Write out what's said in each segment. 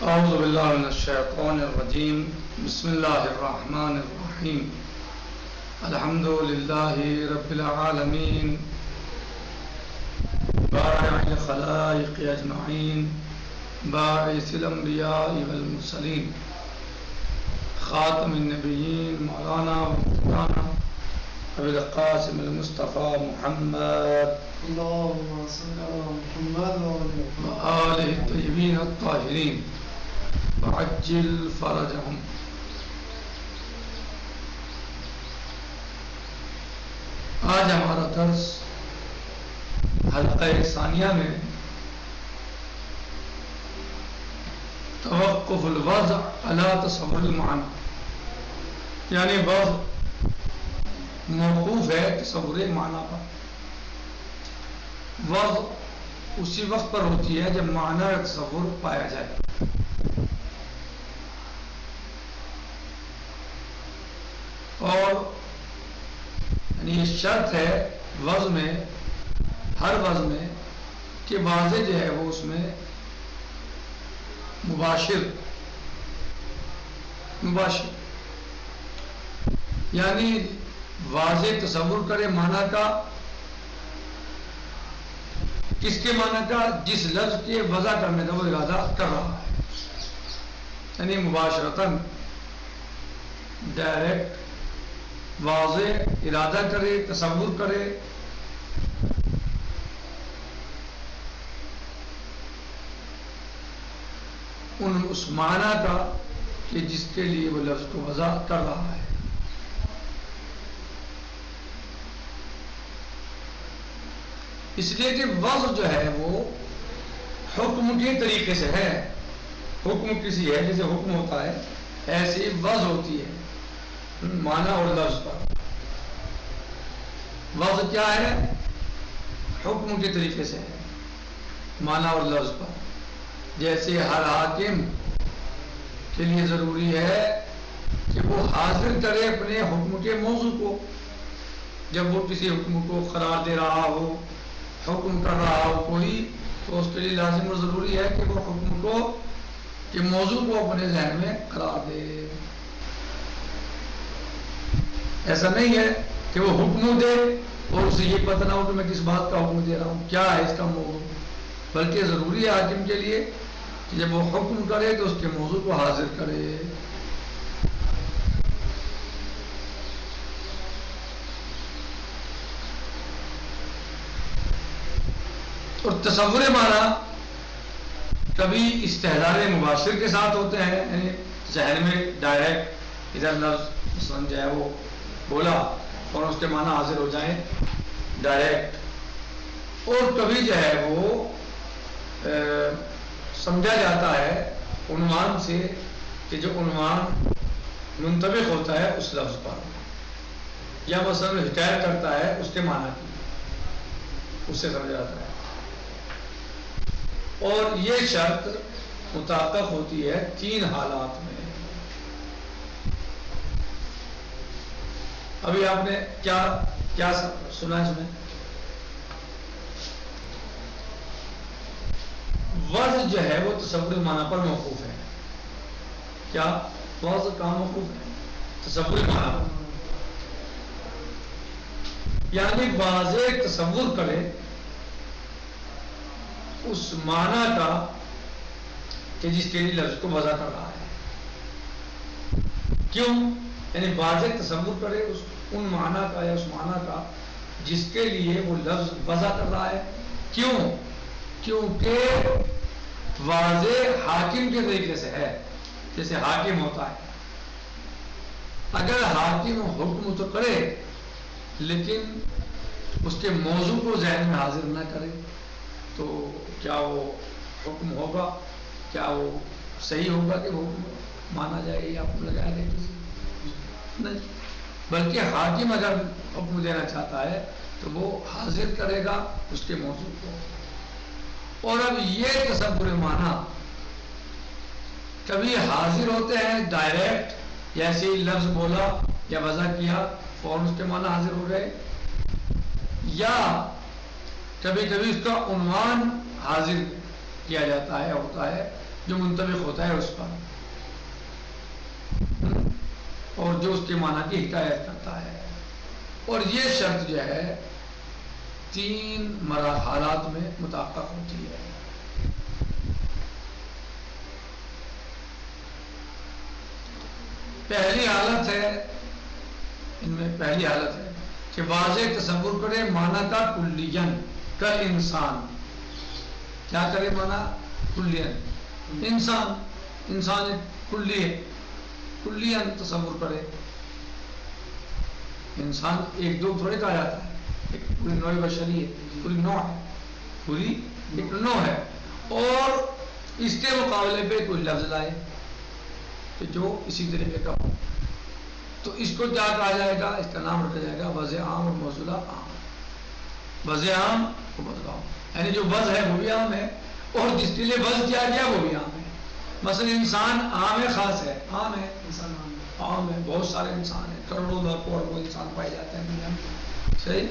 اعوذ باللہ من الشیطان الرجیم بسم اللہ الرحمن الرحیم الحمد للہ رب العالمین بارع الخلائق اجمعین باعث الانبیاء والمرسلین خاتم النبیین مولانا ومولانا ابی القاسم المصطفیٰ محمد اللهم صل على محمد وآلہ الطیبین الطاہرین وعجل فرجهم. آج ہمارا درس حلقہ ثانیہ میں توقف الوضع علی تصور المعنی، یعنی وضع موقوف ہے تصور معنی پر. وضع اسی وقت پر ہوتی ہے جب معنی کا تصور پایا جائے. اور یعنی یہ شرط ہے وضع میں، ہر وضع میں، کہ واضح جو ہے وہ اس میں مباشر یعنی واضح تصور کرے معنی کا. کس کے معنی کا؟ جس لفظ کے وضع کرنے کا وہ ارادہ کر رہا ہے، یعنی مباشرتاً ڈائریکٹ واضح ارادہ کرے، تصور کرے. اس معنی کا کہ جس کے لیے وہ لفظ کو وضع کر رہا ہے. اس لیے کہ وضع جو ہے وہ حکم کے طریقے سے ہے. حکم کسی ہے، جیسے حکم ہوتا ہے ایسی وضع ہوتی ہے معنی اور لفظ پر. وضع کیا ہے؟ حکم کے طریقے سے ہے معنی اور لفظ پر. جیسے ہر حاکم کے لیے ضروری ہے کہ وہ حاضر کرے اپنے حکم کے موضوع کو. جب وہ کسی حکم کو قرار دے رہا ہو، حکم کر رہا ہو کوئی، تو اس کے لیے لازم اور ضروری ہے کہ وہ حکم کو کہ موضوع کو اپنے ذہن میں قرار دے. ایسا نہیں ہے کہ وہ حکم دے اور اسے یہ پتہ نہ ہو کہ میں کس بات کا حکم دے رہا ہوں، کیا ہے اس کا موضوع. بلکہ ضروری ہے حاکم کے لیے کہ جب وہ حکم کرے تو اس کے موضوع کو حاضر کرے. اور تصور معنی کبھی استحضار مباشر کے ساتھ ہوتے ہیں، یعنی ذہن میں ڈائریکٹ ادھر لفظ مثلا جو ہے وہ بولا اور اس کے معنی حاضر ہو جائیں ڈائریکٹ. اور کبھی جو ہے وہ سمجھا جاتا ہے عنوان سے کہ جو عنوان منطبق ہوتا ہے اس لفظ پر، یا مثلا حکایت کرتا ہے اس کے معنی کی، اس سے سمجھا جاتا ہے. اور یہ شرط متحقق ہوتی ہے 3 حالات میں. ابھی آپ نے کیا سنا اس میں؟ وضع جو ہے وہ تصور معنی پر موقوف ہے. کیا وضع کہاں موقوف ہے؟ تصور معنی پر. یعنی واضح تصور کرے اس معنی کا کہ جس کے لیے لفظ کو وضع کر رہا ہے. کیوں؟ یعنی واضح تصور کرے ان معنی کا یا اس معنی کا جس کے لیے وہ لفظ وضع کر رہا ہے. کیوں؟ کیونکہ واضح حاکم کے طریقے سے ہے. جیسے حاکم ہوتا ہے، اگر حاکم حکم تو کرے لیکن اس کے موضوع کو ذہن میں حاضر نہ کرے تو کیا وہ حکم ہوگا؟ کیا وہ صحیح ہوگا کہ وہ مانا جائے یا حکم لگایا جائے؟ نہیں. بلکہ حاکم اگر حکم دینا چاہتا ہے تو وہ حاضر کرے گا اس کے موضوع کو. اور اب یہ تصور معنی کبھی حاضر ہوتے ہیں ڈائریکٹ، جیسے لفظ بولا یا وضع کیا فوراً اس کے معنی حاضر ہو گئے، یا کبھی کبھی اس کا عنوان حاضر کیا جاتا ہے، ہوتا ہے جو منطبق ہوتا ہے اس پر، اور جو اس کے معنی کی حکایت کرتا ہے. اور یہ شرط جو ہے 3 حالات میں متحقق ہوتی ہے. پہلی حالت ہے، ان میں پہلی حالت ہے کہ واضح تصور کرے معنی کا کلیاً کل انسان. کیا کرے معنی؟ کلیاً. انسان ایک کلی ہے، کلیاً تصور کرے. انسان ایک دو تھوڑے کہا جاتا ہے، ایک پوری نوع بشری ہے، پوری نوع ہے، پوری ایک نوع ہے. اور اس کے مقابلے پہ کوئی لفظ لائے کہ جو اسی طریقے کا ہو، تو اس کو کیا کہا جائے گا؟ اس کا نام رکھا جائے گا وضع عام اور موصولہ عام. وضع عام اور موصولہ عام، یعنی جو وضع ہے وہ بھی عام ہے، اور جس کے لیے وضع کیا گیا وہ بھی عام ہے. مثلا انسان عام ہے خاص ہے؟ عام ہے. انسان عام ہے، بہت سارے انسان ہیں، کروڑوں لاکھوں اربوں انسان پائے جاتے ہیں دنیا میں. صحیح.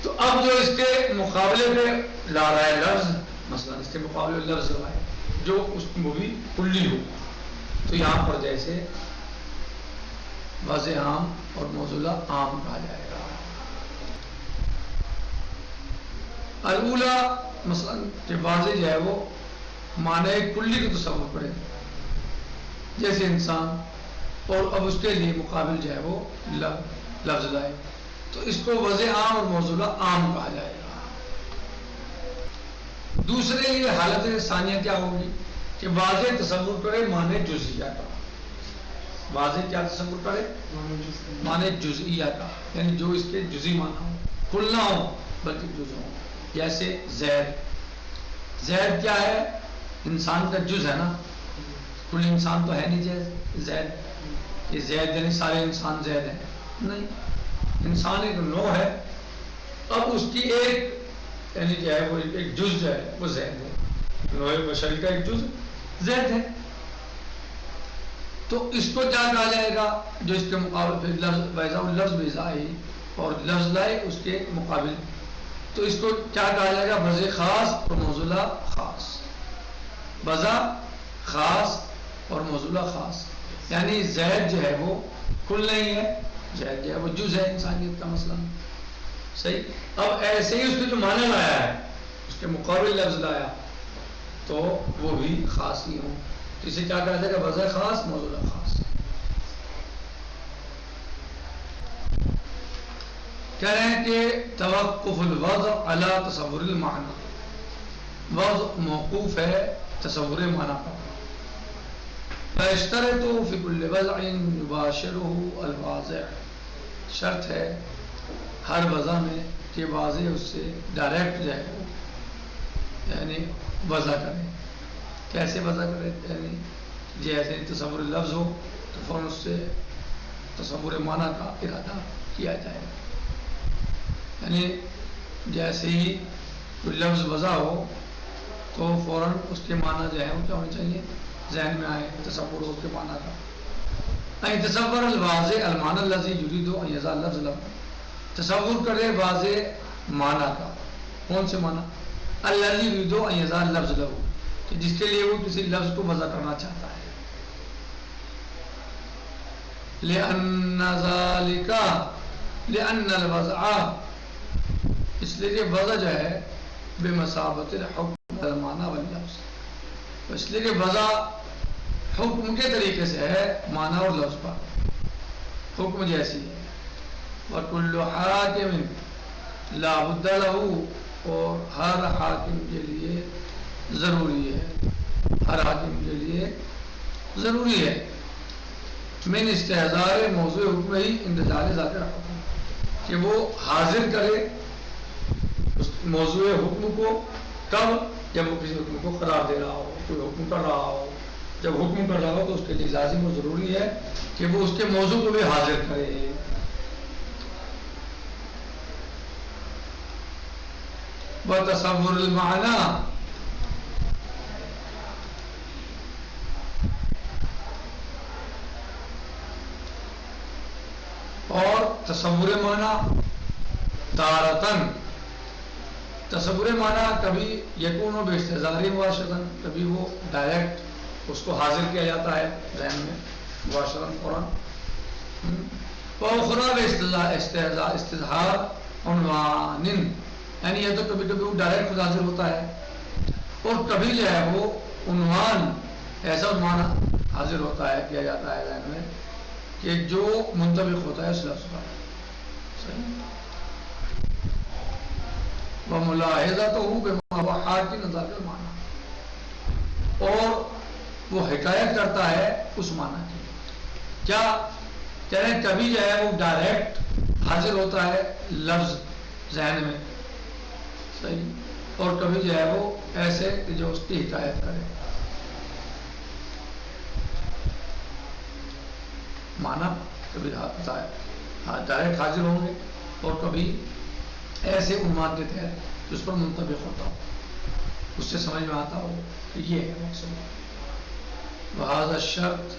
تو اب جو اس کے مقابلے پہ لا رہا ہے لفظ، مثلا اس کے مقابلے میں لفظ لائے جو اس وہ بھی کلی ہو، تو یہاں پر جیسے وضع عام اور موصولہ عام کہا جائے گا. الاولیٰ مثلا کہ واضح جو ہے وہ معنی کلی کو تصور کرے جیسے انسان، اور اب اس کے لیے مقابل جو ہے وہ لفظ لائے، تو اس کو وضع عام اور موصولہ عام کہا جائے گا. دوسرے یہ حالت ثانیہ کیا ہوگی کہ واضح تصور کرے معنی جزئیہ کا. واضح کیا تصور کرے؟ معنی جزئیہ کا، یعنی جو اس کے جزئی معنی ہو، کل نہ ہو بلکہ جز ہو. جیسے زید. زید کیا ہے؟ انسان کا جز ہے نا، کل انسان تو ہے نہیں. زید، یہ زید یعنی سارے انسان زید ہیں؟ نہیں، انسان ایک نوع ہے. اب اس کی ایک یعنی جو ہے وہ ایک جز جو ہے وہ زید ہے، نوع بشری کا ایک جز زید ہے. تو اس کو کیا کہا جائے گا؟ جو اس کے مقابل پھر لفظ بیزائی اور لفظ لائے اس کے مقابل، تو اس کو کیا کہا جائے گا؟ وضع خاص اور موصولہ خاص. وضع خاص اور موصولہ خاص، یعنی زید جو ہے وہ کل نہیں ہے، زید جو ہے وہ جز ہے انسانیت کا مثلا. صحیح. اب ایسے ہی اس کو جو معنی لایا ہے اس کے مقابل لفظ لایا تو وہ بھی خاص ہی ہوں، تو اسے کیا کہا جائے گا؟ وضع خاص موصولہ خاص. کہہ رہے ہیں کہ توقف الوضع علی تصور المعنی، وضع موقوف ہے تصور معنی پر. فاشترط فی کل وضع یباشرہ الواضع، شرط ہے ہر وضع میں کہ واضح اس سے ڈائریکٹ جائے، یعنی وضع کرے. کیسے وضع کرے؟ یعنی جیسے تصور لفظ ہو تو فوراً اس سے تصور معنی کا ارادہ کیا جائے. یعنی جیسے ہی کوئی لفظ وضع ہو تو فوراً اس کے معنی جو ہے وہ کیا ہونے چاہیے؟ ذہن میں آئے، تصور ہو اس کے معنی کا. این تصور الواضح المعنی الذی یرید ان یضع لفظ لفظ، تصور کرے واضح معنی کا. کون سے معنی؟ الذی یرید ان یضع لفظ لفظ، کہ جس کے لیے وہ کسی لفظ کو وضع کرنا چاہتا ہے. لأن الوضع، اس لیے کہ وضع جو ہے بمثابت الحکم المعنی واللفظ، اس لیے کہ وضع حکم کے طریقے سے ہے معنی اور لفظ پر، حکم جیسی ہے. وَكُلُّ حَاكِمٍ لَا بُدَّ لَهُ، اور ہر حاکم کے لیے ضروری ہے، ہر حاکم کے لیے ضروری ہے من استحضار موضوع حکم ہی اندجال ذات الحکم، کہ وہ حاضر کرے اس موضوع حکم کو. کب؟ جب وہ کسی حکم کو قرار دے رہا ہو، کوئی حکم کر رہا ہو. جب حکم کر رہا ہو تو اس کے لیے لازم و ضروری ہے کہ وہ اس کے موضوع کو بھی حاضر کرے. وتصور المعنی، اور تصور معنی تارتن تصور معنی کبھی یکون و باستظہاری مباشرتاً، کبھی وہ ڈائریکٹ اس کو حاضر کیا جاتا ہے ذہن میں مباشرتاً فوراً، وأخرى استظہار عنوان، یعنی یہ تو کبھی کبھی وہ ڈائریکٹ خود حاضر ہوتا ہے، اور کبھی جو ہے وہ عنوان، ایسا عنوان حاضر ہوتا ہے، کیا جاتا ہے ذہن میں کہ جو منطبق ہوتا ہے اس لفظ پر. صحیح. وملاحظته بما هو حاکی نظر المعنی، اور وہ حکایت کرتا ہے اس معنی کی. کیا کہہ رہے ہیں؟ کبھی جو ہے وہ ڈائریکٹ حاضر ہوتا ہے لفظ ذہن میں، صحیح، اور کبھی جو ہے وہ ایسے کہ جو اس کی حکایت کرے. معنی کبھی ڈائریکٹ حاضر ہوں گے، اور کبھی ایسے عنوان کے تحت جو اس پر منطبق ہوتا ہو، اس سے سمجھ میں آتا ہو کہ یہ ہے مقصود. وہذا الشرط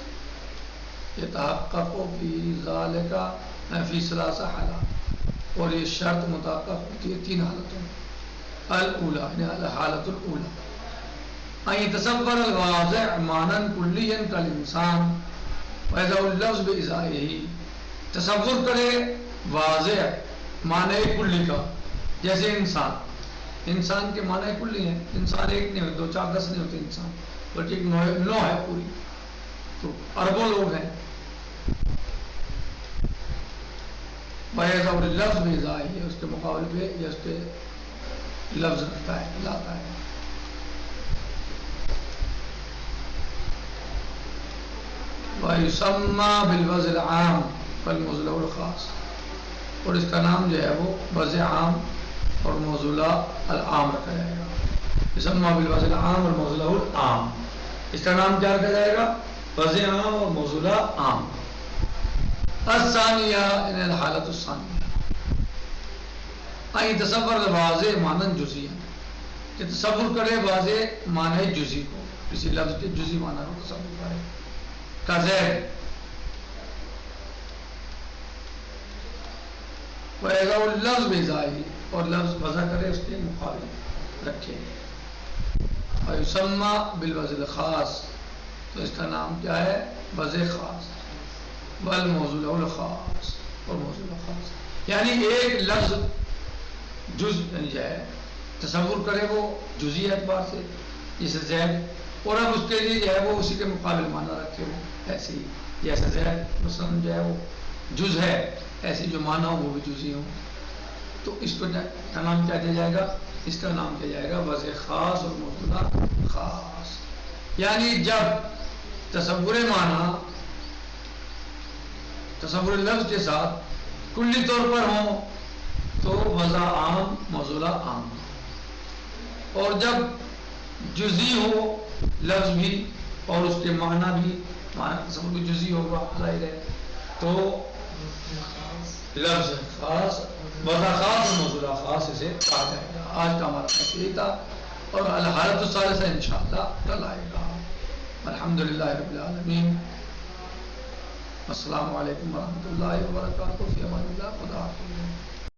یتحقق فی ذالک فی ثلاث حالات، اور یہ شرط متحقق ہوتی ہے 3 حالتوں میں. الاولی، یعنی الحالۃ الاولی، ان يتصور الواضع معنی کلیا کالانسان وإذا اللفظ بإزائه، تصور کرے واضح معنی کلی کا، جیسے انسان کے معنی کلی ہیں. انسان ایک نہیں ہوتے، 2 4 10 نہیں ہوتے انسان، بلکہ ایک نوع ہے پوری، تو اربوں لوگ ہیں. وإذا اللفظ بإزائه، اس کے مقابلے پہ یا اس کے لفظ رکھتا ہے، لاتا ہے. وَيُسَمَّى بِالْوَضْعِ الْعَامِ وَالْمَوْضُوعِ الْخَاصِ، اور اس کا نام جو ہے وہ وضع عام اور موضوع العام رکھا جائے گا. يُسَمَّى بِالْوَضْعِ الْعَامِ وَالْمَوْضُوعِ الْعَام، اس کا نام کیا رکھا جائے گا؟ وضع عام اور موضوع عام. الثانیہ، ان الحالۃ الثانیہ، ان يتصور الواضع معنی جزئیًا، کہ تصور کرے واضح معنی جزئی کو، کسی لفظ کے جزئی معنی کو تصور کرے. کا زید، وَإِذَا اللفظ بِإِزَائِهِ، اور لفظ وضع کرے اس کے مقابل رکھے. وَيُسَمَّى بِالْوَضْعِ الْخَاصِ، تو اس کا نام کیا ہے؟ وضع خاص. وَالْمَوْضُوعِ الْخَاص، اور موضوع خاص، یعنی ایک لفظ جز جو ہے تصور کرے وہ جزئی اعتبار سے، جیسے زید، اور اب اس کے لیے جو ہے وہ اسی کے مقابل معنی رکھے ہو، ایسے ہی جیسے زید مثلاً جو ہے وہ جز ہے، ایسی جو معنی ہو وہ بھی جزئی ہو. تو اس کو کا نام کیا دیا جائے گا؟ اس کا نام دیا جائے گا وضع خاص اور موضوع خاص. یعنی جب تصور معنی تصور لفظ کے ساتھ کلی طور پر ہوں تو وضع عام موضوع عام، اور جب جزئی ہو لفظ بھی اور اس کے معنی بھی، معنی تصور بھی جزئی ہوگا ظاہر ہے، تو لفظ خاص، وضع خاص اور موضوع خاص اسے کہا جائے گا. آج کا ہمارا یہی تھا، اور الحالۃ الثالثہ انشاءاللہ کل آئے گا. الحمدللہ رب العالمین. السلام علیکم ورحمۃ اللہ وبرکاتہ. فی امان اللہ. خدا حافظ.